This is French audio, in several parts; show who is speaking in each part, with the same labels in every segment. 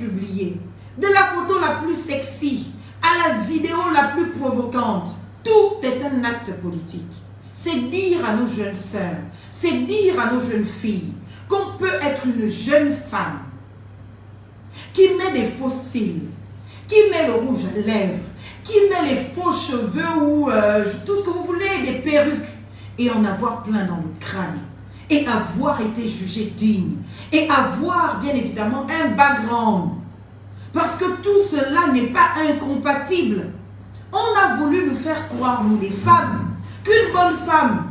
Speaker 1: publié, de la photo la plus sexy à la vidéo la plus provocante, tout est un acte politique. C'est dire à nos jeunes sœurs, c'est dire à nos jeunes filles qu'on peut être une jeune femme qui met des faux cils, qui met le rouge à lèvres, qui met les faux cheveux ou tout ce que vous voulez, des perruques, et en avoir plein dans le crâne, et avoir été jugé digne, et avoir bien évidemment un background. Parce que tout cela n'est pas incompatible. On a voulu nous faire croire, nous les femmes, qu'une bonne femme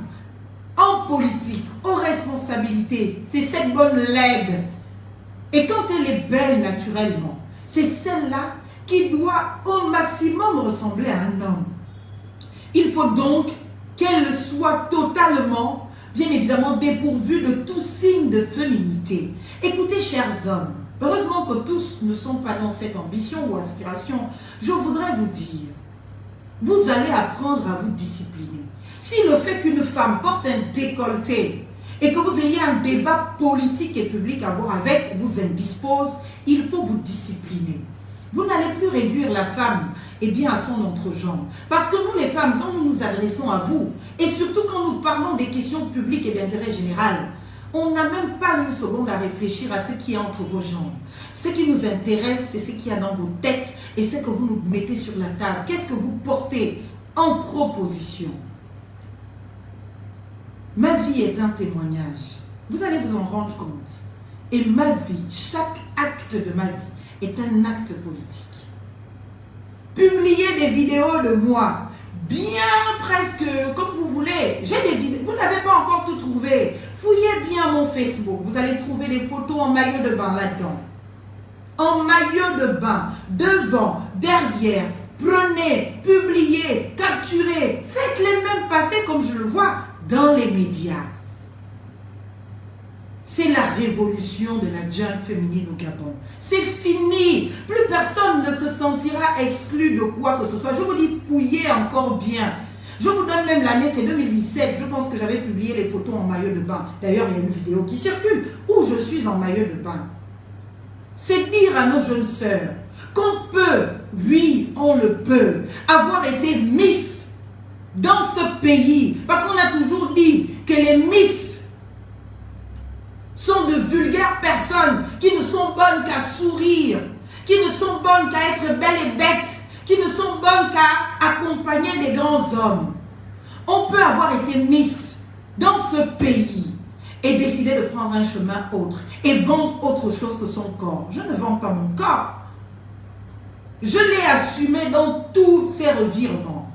Speaker 1: en politique, aux responsabilités, c'est cette bonne laide. Et quand elle est belle naturellement, c'est celle-là qui doit au maximum ressembler à un homme. Il faut donc qu'elle soit totalement, bien évidemment, dépourvue de tout signe de féminité. Écoutez, chers hommes, heureusement que tous ne sont pas dans cette ambition ou aspiration, je voudrais vous dire, vous allez apprendre à vous discipliner. Si le fait qu'une femme porte un décolleté et que vous ayez un débat politique et public à avoir avec vous indispose, il faut vous discipliner. Vous n'allez plus réduire la femme à son entrejambe. Parce que nous les femmes, quand nous nous adressons à vous, et surtout quand nous parlons des questions publiques et d'intérêt général, on n'a même pas une seconde à réfléchir à ce qui est entre vos jambes. Ce qui nous intéresse, c'est ce qu'il y a dans vos têtes et ce que vous nous mettez sur la table. Qu'est-ce que vous portez en proposition? Ma vie est un témoignage. Vous allez vous en rendre compte. Et ma vie, chaque acte de ma vie est un acte politique. Publiez des vidéos de moi, bien presque comme vous voulez. J'ai des vidéos, vous n'avez pas encore tout trouvé. Fouillez bien mon Facebook, vous allez trouver des photos en maillot de bain là-dedans. En maillot de bain, devant, derrière, prenez, publiez, capturez, faites-les même passer comme je le vois dans les médias. C'est la révolution de la jungle féminine au Gabon. C'est fini. Plus personne ne se sentira exclu de quoi que ce soit. Je vous dis, fouillez encore bien. Je vous donne même l'année, c'est 2017. Je pense que j'avais publié les photos en maillot de bain. D'ailleurs, il y a une vidéo qui circule où je suis en maillot de bain. C'est dire à nos jeunes sœurs qu'on peut, oui, on le peut, avoir été Miss dans ce pays. Parce qu'on a toujours dit que les Miss sont de vulgaires personnes qui ne sont bonnes qu'à sourire, qui ne sont bonnes qu'à être belles et bêtes, qui ne sont bonnes qu'à accompagner des grands hommes. On peut avoir été Miss dans ce pays et décider de prendre un chemin autre et vendre autre chose que son corps. Je ne vends pas mon corps. Je l'ai assumé dans tous ses revirements.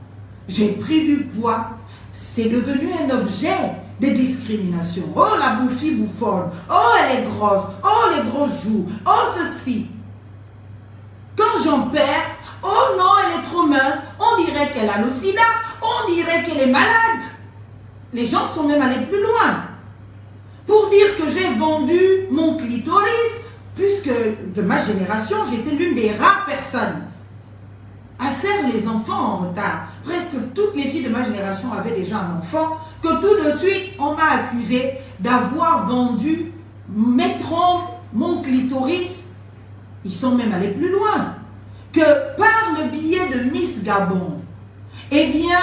Speaker 1: J'ai pris du poids. C'est devenu un objet de discrimination. Oh, la bouffie bouffonne. Oh, elle est grosse. Oh, les gros joues. Oh, ceci. Quand j'en perds, oh non, elle est trop mince. On dirait qu'elle a le sida. On dirait qu'elle est malade. Les gens sont même allés plus loin. Pour dire que j'ai vendu mon clitoris, puisque de ma génération, j'étais l'une des rares personnes à faire les enfants en retard. Presque toutes les filles de ma génération avaient déjà un enfant, que tout de suite, on m'a accusé d'avoir vendu mes trompes, mon clitoris. Ils sont même allés plus loin. Que par le biais de Miss Gabon, eh bien,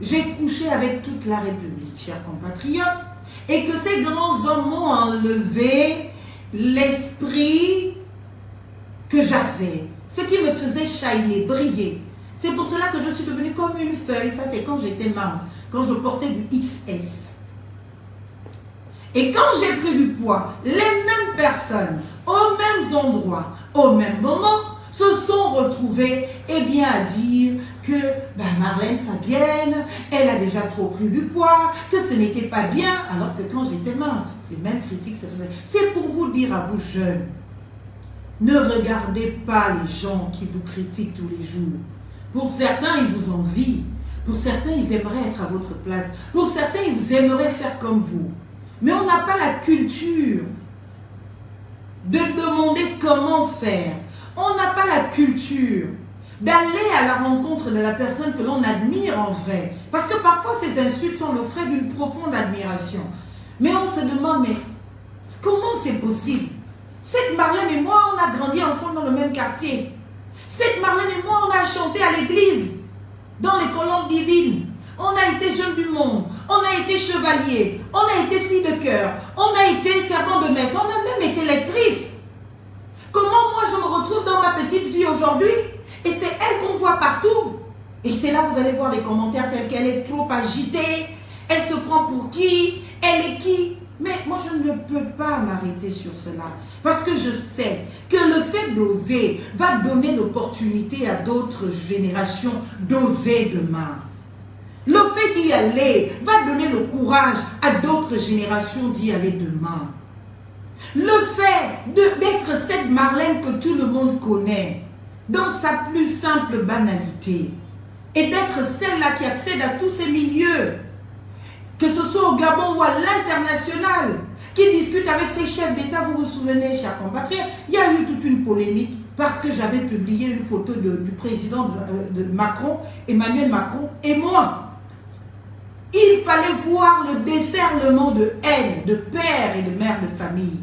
Speaker 1: j'ai couché avec toute la République, chers compatriotes, et que ces grands hommes m'ont enlevé l'esprit que j'avais. Ce qui me faisait shiner, briller. C'est pour cela que je suis devenue comme une feuille. Ça, c'est quand j'étais mince, quand je portais du XS. Et quand j'ai pris du poids, les mêmes personnes, aux mêmes endroits, au même moment, se sont retrouvées à dire que Marlène Fabienne, elle a déjà trop pris du poids, que ce n'était pas bien, alors que quand j'étais mince, les mêmes critiques se faisaient. C'est pour vous dire à vous jeunes, ne regardez pas les gens qui vous critiquent tous les jours. Pour certains, ils vous envient. Pour certains, ils aimeraient être à votre place. Pour certains, ils aimeraient faire comme vous. Mais on n'a pas la culture de demander comment faire. On n'a pas la culture d'aller à la rencontre de la personne que l'on admire en vrai. Parce que parfois, ces insultes sont le fruit d'une profonde admiration. Mais on se demande, mais comment c'est possible? Cette Marlène et moi, on a grandi ensemble dans le même quartier. Cette Marlène et moi, on a chanté à l'église, dans les colonnes divines. On a été jeunes du monde, on a été chevalier, on a été fille de cœur, on a été servant de messe, on a même été lectrice. Comment moi je me retrouve dans ma petite vie aujourd'hui? Et c'est elle qu'on voit partout. Et c'est là que vous allez voir des commentaires tels qu'elle est trop agitée, elle se prend pour qui, elle est qui. Mais moi je ne peux pas m'arrêter sur cela. Parce que je sais que le fait d'oser va donner l'opportunité à d'autres générations d'oser demain. Le fait d'y aller va donner le courage à d'autres générations d'y aller demain. Le fait d'être cette Marlène que tout le monde connaît, dans sa plus simple banalité, et d'être celle-là qui accède à tous ces milieux, que ce soit au Gabon ou à l'international, qui discute avec ses chefs d'État, vous vous souvenez, chers compatriotes, il y a eu toute une polémique parce que j'avais publié une photo du président de Macron, Emmanuel Macron, et moi. Il fallait voir le déferlement de haine de pères et de mères de famille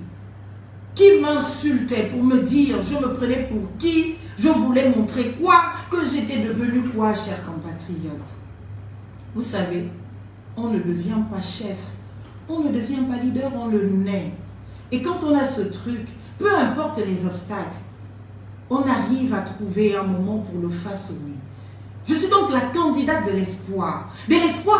Speaker 1: qui m'insultaient pour me dire, je me prenais pour qui, je voulais montrer quoi, que j'étais devenu quoi, chers compatriotes. Vous savez, on ne devient pas chef, on ne devient pas leader, on le naît. Et quand on a ce truc, peu importe les obstacles, on arrive à trouver un moment pour le façonner. Je suis donc la candidate de l'espoir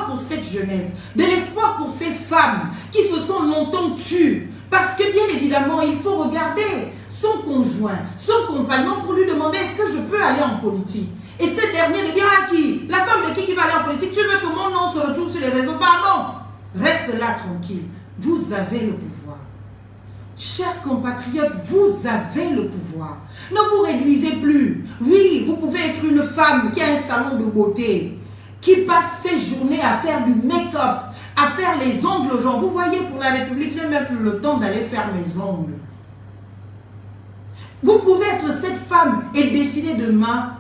Speaker 1: pour cette jeunesse, de l'espoir pour ces femmes qui se sont longtemps tues. Parce que bien évidemment, il faut regarder son conjoint, son compagnon pour lui demander est-ce que je peux aller en politique. Et ce dernier de dire à qui? La femme de qui va aller en politique? Tu veux que mon nom se retrouve sur les réseaux? Pardon. Reste là tranquille. Vous avez le pouvoir. Chers compatriotes, vous avez le pouvoir. Ne vous réduisez plus. Oui, vous pouvez être une femme qui a un salon de beauté, qui passe ses journées à faire du make-up, à faire les ongles aux gens. Vous voyez, pour la République, je n'ai même plus le temps d'aller faire mes ongles. Vous pouvez être cette femme et décider demain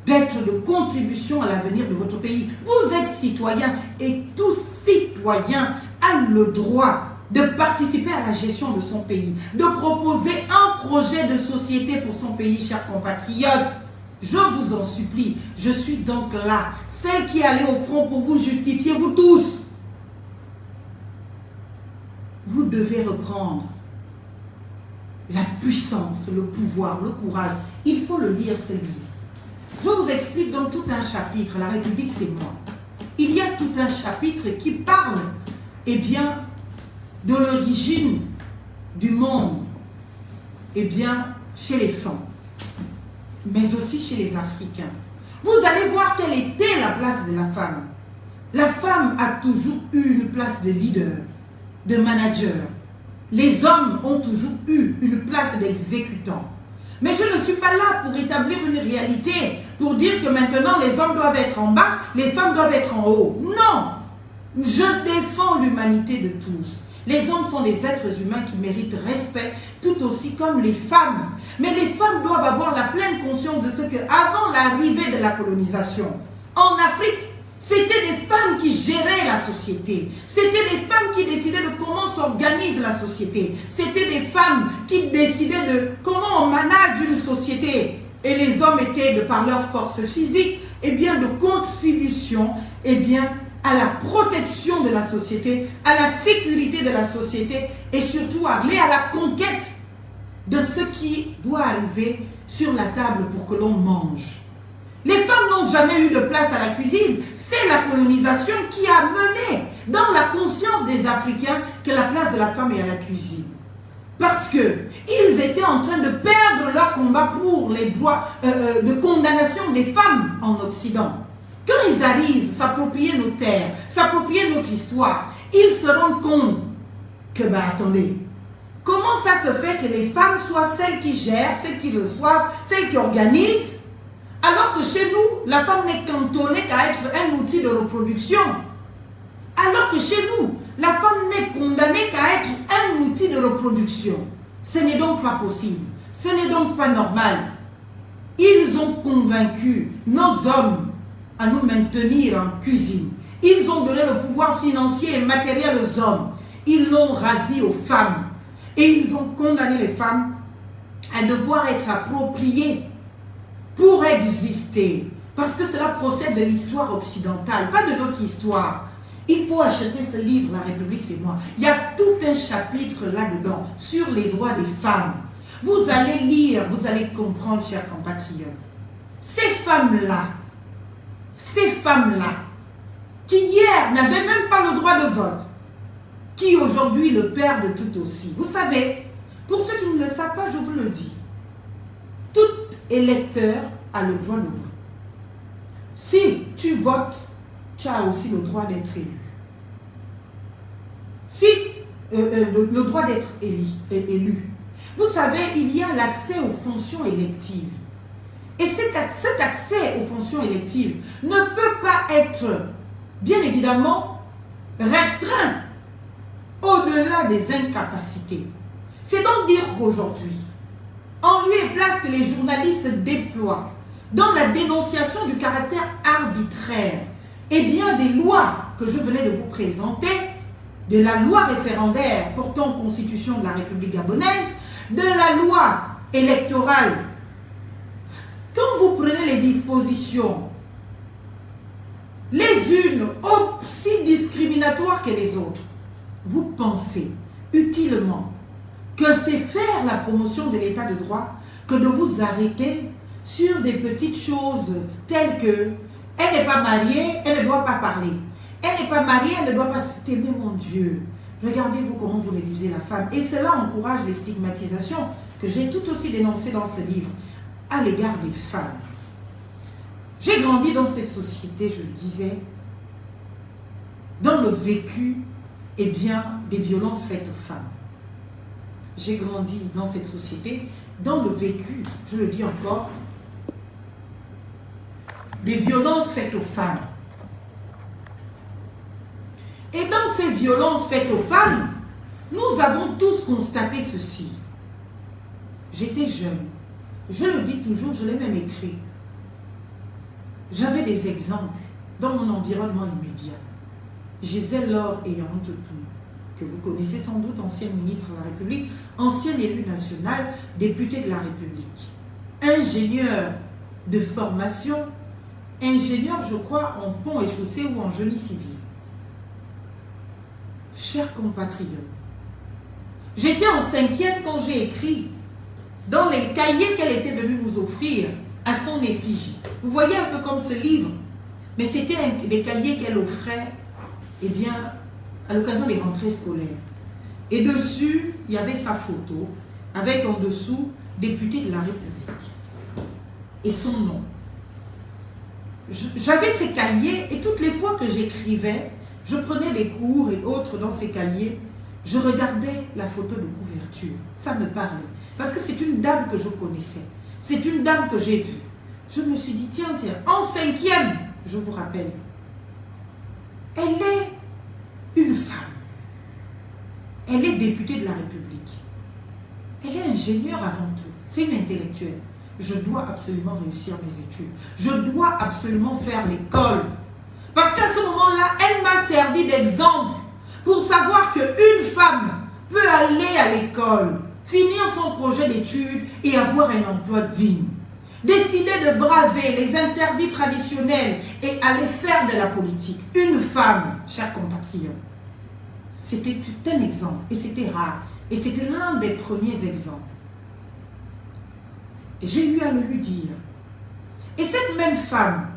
Speaker 1: d'être de contribution à l'avenir de votre pays. Vous êtes citoyen et tout citoyen a le droit de participer à la gestion de son pays, de proposer un projet de société pour son pays, chers compatriotes. Je vous en supplie, je suis donc là, celle qui est allée au front pour vous justifier, vous tous. Vous devez reprendre la puissance, le pouvoir, le courage. Il faut le lire, ce livre. Je vous explique dans tout un chapitre, la République c'est moi. Il y a tout un chapitre qui parle, eh bien, de l'origine du monde, eh bien, chez les femmes, mais aussi chez les Africains. Vous allez voir quelle était la place de la femme. La femme a toujours eu une place de leader, de manager. Les hommes ont toujours eu une place d'exécutant. Mais je ne suis pas là pour établir une réalité, pour dire que maintenant les hommes doivent être en bas, les femmes doivent être en haut. Non! Je défends l'humanité de tous. Les hommes sont des êtres humains qui méritent respect, tout aussi comme les femmes. Mais les femmes doivent avoir la pleine conscience de ce qu'avant l'arrivée de la colonisation, en Afrique, c'était des femmes qui géraient la société. C'était des femmes qui décidaient de comment s'organise la société. C'était des femmes qui décidaient de comment on manage une société. Et les hommes étaient, de par leur force physique, eh bien, de contribution, eh bien, à la protection de la société, à la sécurité de la société et surtout aller à la conquête de ce qui doit arriver sur la table pour que l'on mange. Les femmes n'ont jamais eu de place à la cuisine. C'est la colonisation qui a mené dans la conscience des Africains que la place de la femme est à la cuisine. Parce qu'ils étaient en train de perdre leur combat pour les droits de condamnation des femmes en Occident. Quand ils arrivent s'approprier nos terres, s'approprier notre histoire, ils se rendent compte que, attendez, comment ça se fait que les femmes soient celles qui gèrent, celles qui reçoivent, celles qui organisent, alors que chez nous, la femme n'est cantonnée qu'à être un outil de reproduction. Alors que chez nous, la femme n'est condamnée qu'à être un outil de reproduction. Ce n'est donc pas possible. Ce n'est donc pas normal. Ils ont convaincu nos hommes à nous maintenir en cuisine. Ils ont donné le pouvoir financier et matériel aux hommes. Ils l'ont rasé aux femmes. Et ils ont condamné les femmes à devoir être approprié pour exister. Parce que cela procède de l'histoire occidentale, pas de notre histoire. Il faut acheter ce livre, La République, c'est moi. Il y a tout un chapitre là-dedans sur les droits des femmes. Vous allez lire, vous allez comprendre, chers compatriotes. Ces femmes-là, qui hier n'avaient même pas le droit de vote, qui aujourd'hui le perdent tout aussi. Vous savez, pour ceux qui ne le savent pas, je vous le dis, tout électeur a le droit de vote. Si tu votes, tu as aussi le droit d'être élu. Si le droit d'être élu. Vous savez, il y a l'accès aux fonctions électives. Et cet accès aux fonctions électives ne peut pas être, bien évidemment, restreint au-delà des incapacités. C'est donc dire qu'aujourd'hui, en lieu et place que les journalistes se déploient dans la dénonciation du caractère arbitraire, et bien des lois que je venais de vous présenter, de la loi référendaire portant constitution de la République gabonaise, de la loi électorale. Quand vous prenez les dispositions, les unes aussi discriminatoires que les autres, vous pensez utilement que c'est faire la promotion de l'état de droit que de vous arrêter sur des petites choses telles que elle n'est pas mariée, elle ne doit pas parler. Elle n'est pas mariée, elle ne doit pas s'aimer, mon Dieu. Regardez-vous comment vous réduisez la femme. Et cela encourage les stigmatisations que j'ai tout aussi dénoncées dans ce livre à l'égard des femmes. J'ai grandi dans cette société, je le disais, dans le vécu, eh bien, des violences faites aux femmes. J'ai grandi dans cette société, dans le vécu, je le dis encore, des violences faites aux femmes. Et dans ces violences faites aux femmes, nous avons tous constaté ceci. J'étais jeune. Je le dis toujours, je l'ai même écrit. J'avais des exemples dans mon environnement immédiat. Gisèle Laure Eyantotou, que vous connaissez sans doute, ancienne ministre de la République, ancienne élue nationale, députée de la République. Ingénieur de formation, ingénieur, je crois, en pont et chaussée ou en génie civil. Chers compatriotes, j'étais en 5e quand j'ai écrit dans les cahiers qu'elle était venue nous offrir à son effigie. Vous voyez un peu comme ce livre, mais c'était des cahiers qu'elle offrait, eh bien, à l'occasion des rentrées scolaires. Et dessus, il y avait sa photo, avec en dessous, député de la République. Et son nom. J'avais ces cahiers, et toutes les fois que j'écrivais, je prenais des cours et autres dans ces cahiers, je regardais la photo de couverture. Ça me parlait. Parce que c'est une dame que je connaissais. C'est une dame que j'ai vue. Je me suis dit, tiens, en 5e, je vous rappelle, elle est une femme. Elle est députée de la République. Elle est ingénieure avant tout. C'est une intellectuelle. Je dois absolument réussir mes études. Je dois absolument faire l'école. Parce qu'à ce moment-là, elle m'a servi d'exemple pour savoir qu'une femme peut aller à l'école, finir son projet d'études et avoir un emploi digne. Décider de braver les interdits traditionnels et aller faire de la politique. Une femme, chers compatriotes, c'était un exemple et c'était rare. Et c'était l'un des premiers exemples. Et j'ai eu à le lui dire. Et cette même femme,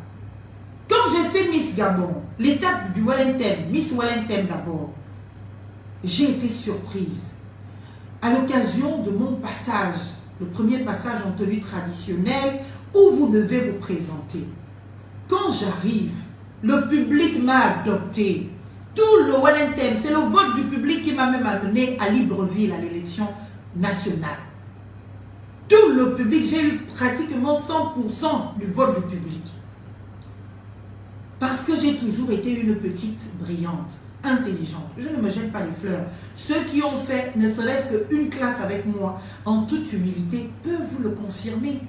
Speaker 1: quand j'ai fait Miss Gabon, l'étape du Wellington, Miss Wellington d'abord, j'ai été surprise. À l'occasion de mon passage, le premier passage en tenue traditionnelle, où vous devez vous présenter. Quand j'arrive, le public m'a adopté. Tout le Wellington, c'est le vote du public qui m'a même amené à Libreville, à l'élection nationale. Tout le public, j'ai eu pratiquement 100% du vote du public. Parce que j'ai toujours été une petite brillante, intelligente. Je ne me jette pas les fleurs. Ceux qui ont fait ne serait-ce qu'une classe avec moi, en toute humilité, peuvent vous le confirmer.